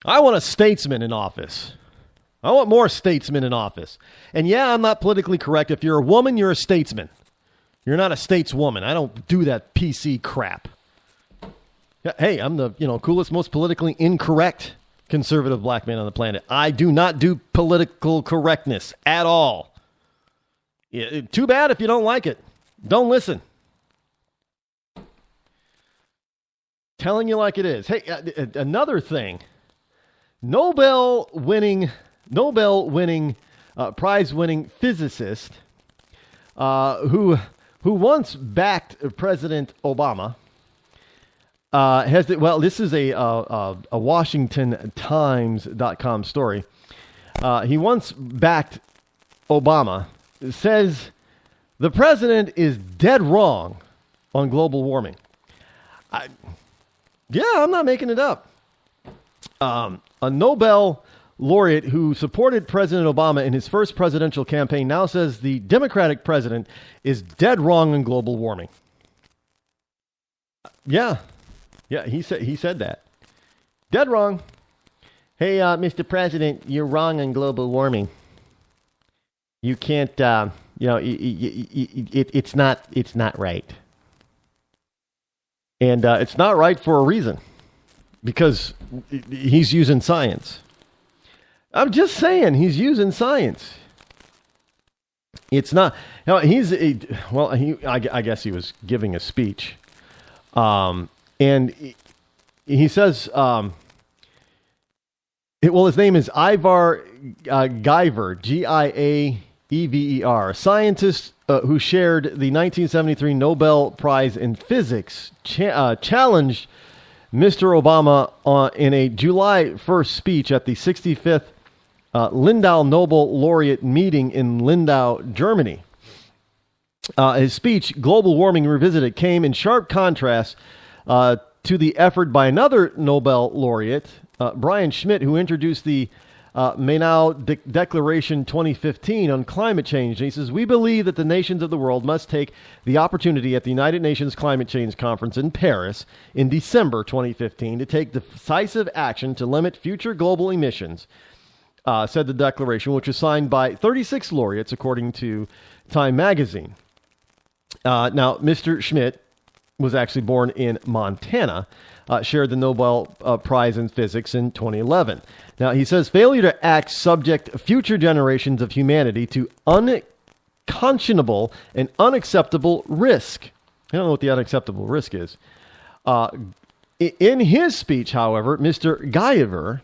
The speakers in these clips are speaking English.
I want a statesman in office. I want more statesmen in office. And yeah, I'm not politically correct. If you're a woman, you're a statesman. You're not a stateswoman. I don't do that PC crap. Yeah, hey, I'm the coolest, most politically incorrect conservative black man on the planet. I do not do political correctness at all. Too bad if you don't like it. Don't listen. Telling you like it is. Hey, another thing. Nobel-winning, prize-winning physicist who once backed President Obama this is a Washington Times.com story. He once backed Obama. It says the president is dead wrong on global warming. I'm not making it up. A Nobel laureate who supported President Obama in his first presidential campaign now says the Democratic president is dead wrong on global warming. Yeah, he said that. Dead wrong. Hey, Mr. President, you're wrong on global warming. You can't, it's not right. And it's not right for a reason. Because he's using science. I'm just saying, he's using science. It's not. I guess he was giving a speech. And he says, his name is Ivar Giver, Giaever, a scientist who shared the 1973 Nobel Prize in Physics, challenged Mr. Obama in a July 1st speech at the 65th Lindau Nobel Laureate meeting in Lindau, Germany. His speech, Global Warming Revisited, came in sharp contrast to the effort by another Nobel laureate, Brian Schmidt, who introduced the Mainau Declaration 2015 on climate change. And he says, we believe that the nations of the world must take the opportunity at the United Nations Climate Change Conference in Paris in December 2015 to take decisive action to limit future global emissions, said the declaration, which was signed by 36 laureates, according to Time magazine. Now, Mr. Schmidt was actually born in Montana, shared the Nobel Prize in Physics in 2011. Now, he says failure to act subject future generations of humanity to unconscionable and unacceptable risk. I don't know what the unacceptable risk is. In his speech, however, Mr. Giver,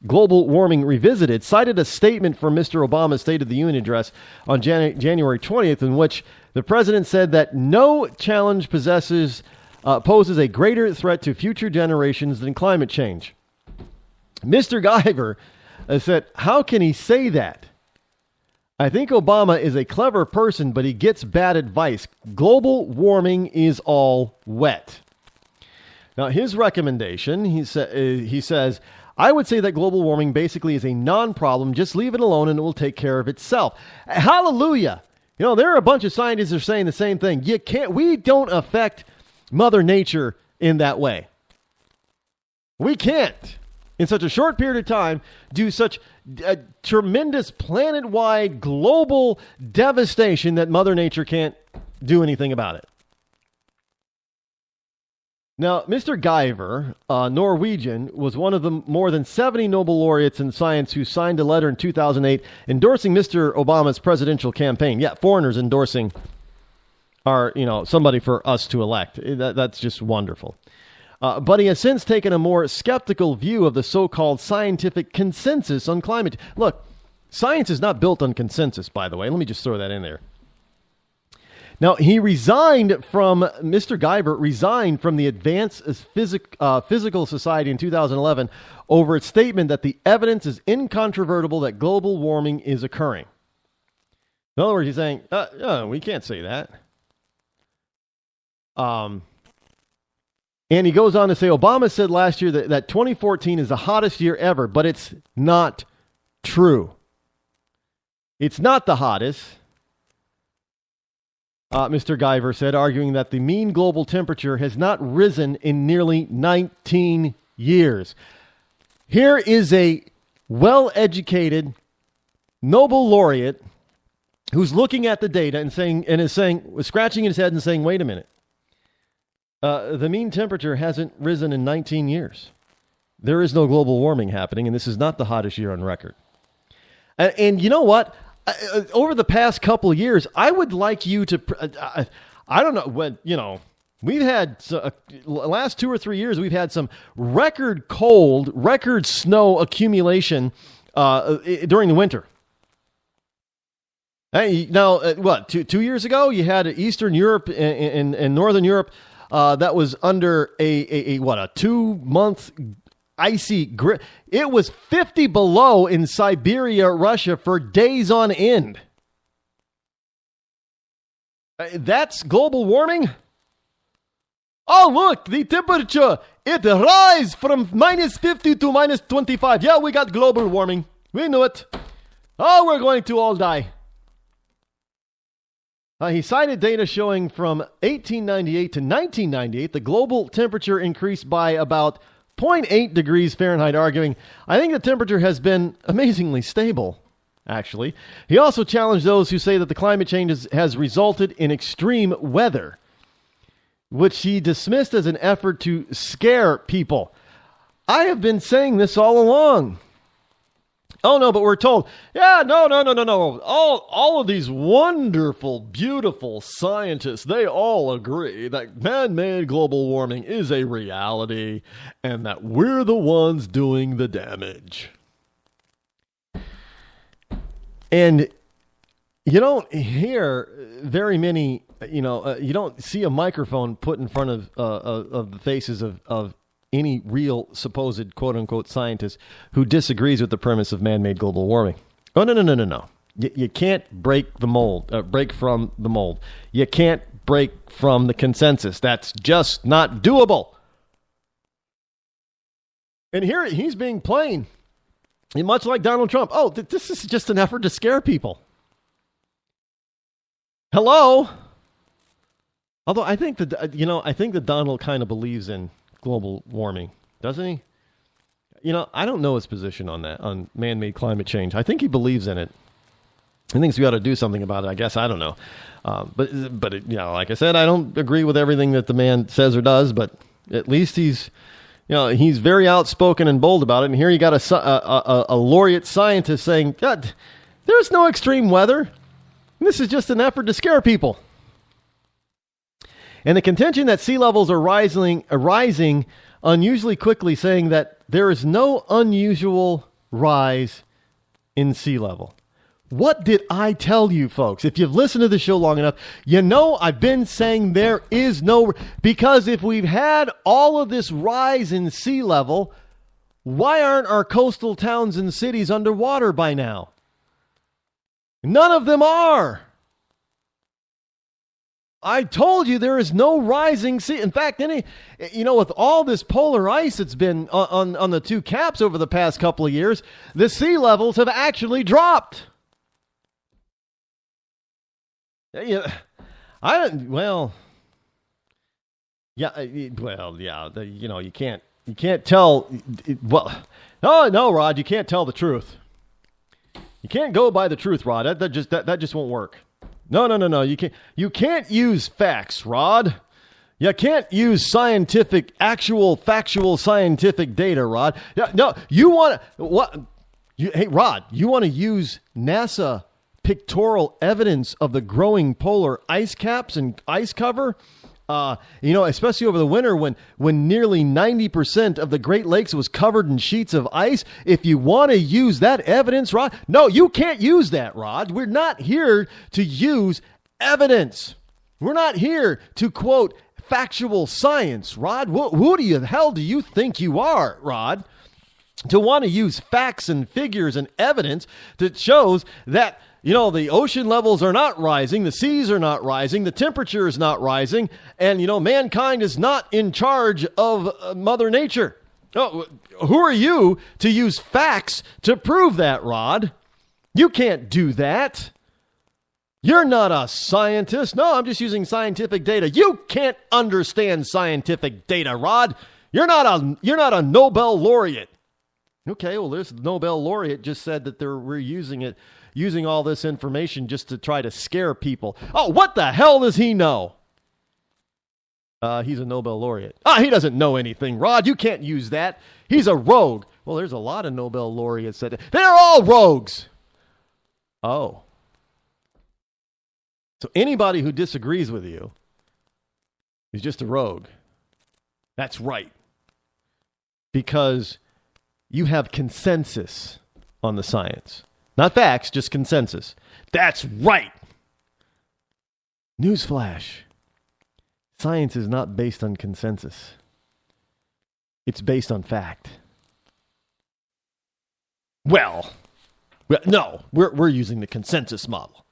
Global Warming Revisited, cited a statement from Mr. Obama's State of the Union address on January 20th, in which the president said that no challenge poses a greater threat to future generations than climate change. Mr. Giver said, how can he say that? I think Obama is a clever person, but he gets bad advice. Global warming is all wet. Now, his recommendation, he says, I would say that global warming basically is a non-problem. Just leave it alone and it will take care of itself. Hallelujah. There are a bunch of scientists that are saying the same thing. We don't affect Mother Nature in that way. We can't, in such a short period of time, do such a tremendous planet-wide global devastation that Mother Nature can't do anything about it. Now, Mr. Giver, Norwegian, was one of the more than 70 Nobel laureates in science who signed a letter in 2008 endorsing Mr. Obama's presidential campaign. Yeah, foreigners endorsing somebody for us to elect. That's just wonderful. But he has since taken a more skeptical view of the so-called scientific consensus on climate. Look, science is not built on consensus, by the way. Let me just throw that in there. Now, Mr. Giver resigned from the Advanced Physical Society in 2011 over its statement that the evidence is incontrovertible that global warming is occurring. In other words, he's saying, we can't say that. And he goes on to say, Obama said last year that 2014 is the hottest year ever, but it's not true. It's not the hottest. Mr. Giver said, arguing that the mean global temperature has not risen in nearly 19 years. Here is a well-educated Nobel laureate who's looking at the data and scratching his head and saying, wait a minute. The mean temperature hasn't risen in 19 years. There is no global warming happening, and this is not the hottest year on record. And you know what? Over the past couple of years, I would like you to, I don't know, when, we've had, last 2 or 3 years, we've had some record cold, record snow accumulation during the winter. Now, 2 years ago, you had Eastern Europe and Northern Europe that was under a 2-month icy grip. It was 50 below in Siberia, Russia for days on end. That's global warming? Oh, look, the temperature, it rise from minus 50 to minus 25. Yeah, we got global warming. We knew it. Oh, we're going to all die. He cited data showing from 1898 to 1998, the global temperature increased by about 0.8 degrees Fahrenheit, arguing, I think the temperature has been amazingly stable, actually. He also challenged those who say that the climate change has resulted in extreme weather, which he dismissed as an effort to scare people. I have been saying this all along. Oh, no, but we're told, no. All of these wonderful, beautiful scientists, they all agree that man-made global warming is a reality and that we're the ones doing the damage. And you don't hear very many, you don't see a microphone put in front of the faces of any real supposed quote-unquote scientist who disagrees with the premise of man-made global warming. Oh, no. You can't break from the mold. You can't break from the consensus. That's just not doable. And here he's being plain. And much like Donald Trump. Oh, this is just an effort to scare people. Hello? Although I think that Donald kind of believes in global warming, doesn't he? I don't know his position on that, on man-made climate change. I think he believes in it. He thinks we ought to do something about it. I guess, I don't know. But like I said, I don't agree with everything that the man says or does, but at least he's very outspoken and bold about it. And here you got a laureate scientist saying, God, there's no extreme weather. This is just an effort to scare people. And the contention that sea levels are rising unusually quickly, saying that there is no unusual rise in sea level. What did I tell you, folks? If you've listened to the show long enough, I've been saying there is no, because if we've had all of this rise in sea level, why aren't our coastal towns and cities underwater by now? None of them are. I told you there is no rising sea. In fact, with all this polar ice that's been on the two caps over the past couple of years, the sea levels have actually dropped. You can't tell. No, Rod, you can't tell the truth. You can't go by the truth, Rod. That just won't work. No. You can't use facts, Rod. You can't use factual scientific data, Rod. No, you want what? Hey, Rod, you want to use NASA pictorial evidence of the growing polar ice caps and ice cover? Especially over the winter when nearly 90% of the Great Lakes was covered in sheets of ice. If you want to use that evidence, Rod, no, you can't use that, Rod. We're not here to use evidence. We're not here to quote factual science, Rod. Who the hell do you think you are, Rod, to want to use facts and figures and evidence that shows that the ocean levels are not rising, the seas are not rising, the temperature is not rising, and, mankind is not in charge of Mother Nature. Oh, who are you to use facts to prove that, Rod? You can't do that. You're not a scientist. No, I'm just using scientific data. You can't understand scientific data, Rod. You're not a Nobel laureate. Okay, well, this Nobel laureate just said that we're using all this information just to try to scare people. Oh, what the hell does he know? He's a Nobel laureate. He doesn't know anything, Rod. You can't use that. He's a rogue. Well, there's a lot of Nobel laureates that they're all rogues. Oh. So anybody who disagrees with you is just a rogue. That's right. Because you have consensus on the science. Not facts, just consensus. That's right. Newsflash. Science is not based on consensus. It's based on fact. Well, no, we're using the consensus model.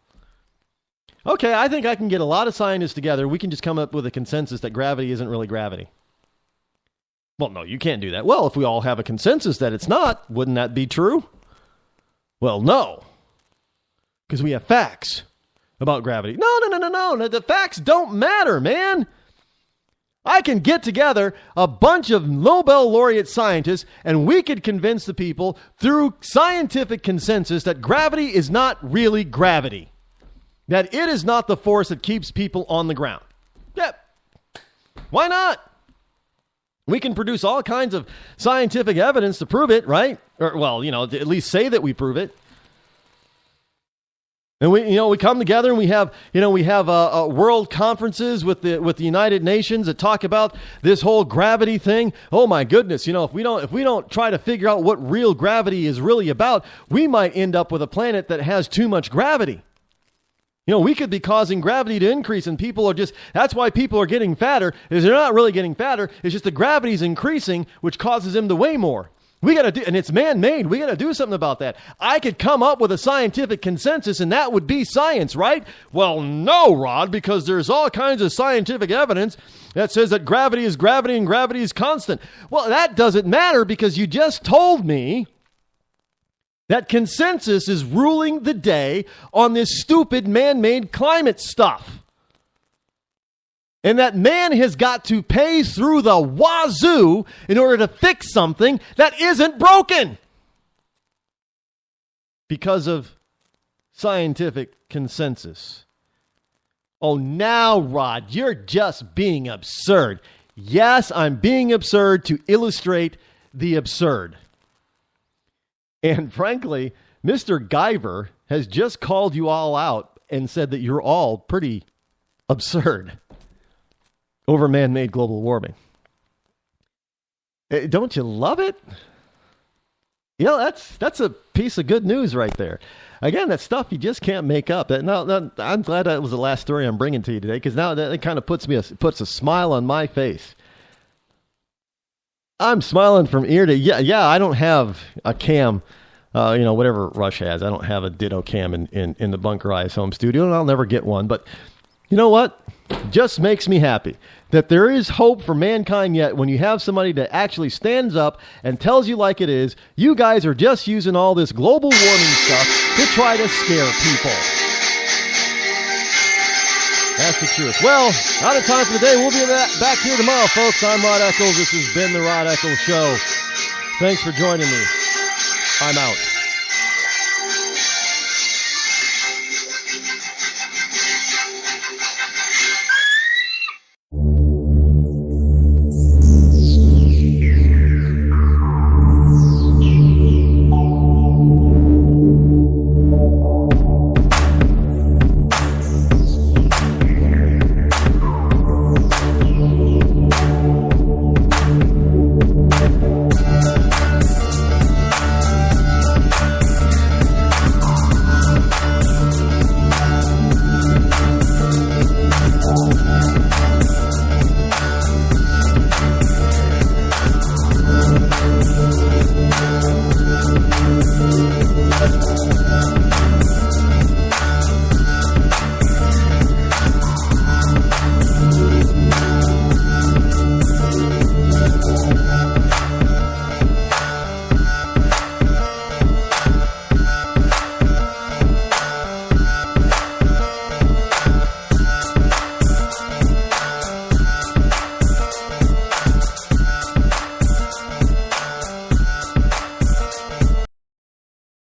Okay, I think I can get a lot of scientists together. We can just come up with a consensus that gravity isn't really gravity. Well, no, you can't do that. Well, if we all have a consensus that it's not, wouldn't that be true? Well, no. Because we have facts about gravity. No. The facts don't matter, man. I can get together a bunch of Nobel laureate scientists and we could convince the people through scientific consensus that gravity is not really gravity. That it is not the force that keeps people on the ground. Yep. Why not? We can produce all kinds of scientific evidence to prove it, right? Or, well, to at least say that we prove it. And we come together and we have world conferences with the United Nations that talk about this whole gravity thing. Oh my goodness, if we don't try to figure out what real gravity is really about, we might end up with a planet that has too much gravity. We could be causing gravity to increase and that's why people are getting fatter, is they're not really getting fatter, it's just the gravity's increasing, which causes them to weigh more. We got to do, and it's man-made, we got to do something about that. I could come up with a scientific consensus and that would be science, right? Well, no, Rod, because there's all kinds of scientific evidence that says that gravity is gravity and gravity is constant. Well, that doesn't matter because you just told me that consensus is ruling the day on this stupid man-made climate stuff. And that man has got to pay through the wazoo in order to fix something that isn't broken. Because of scientific consensus. Oh, now, Rod, you're just being absurd. Yes, I'm being absurd to illustrate the absurd. And frankly, Mr. Guyver has just called you all out and said that you're all pretty absurd over man-made global warming. Don't you love it? That's a piece of good news right there. Again, that stuff you just can't make up. Now, I'm glad that was the last story I'm bringing to you today because now that kind of puts a smile on my face. I'm smiling from ear to yeah. I don't have a cam, whatever Rush has. I don't have a ditto cam in the Bunker Eyes home studio, and I'll never get one. But you know what? Just makes me happy that there is hope for mankind yet when you have somebody that actually stands up and tells you like it is, you guys are just using all this global warming stuff to try to scare people. That's the truth. Well, out of time for the day. We'll be back here tomorrow, folks. I'm Rod Eccles. This has been the Rod Eccles Show. Thanks for joining me. I'm out.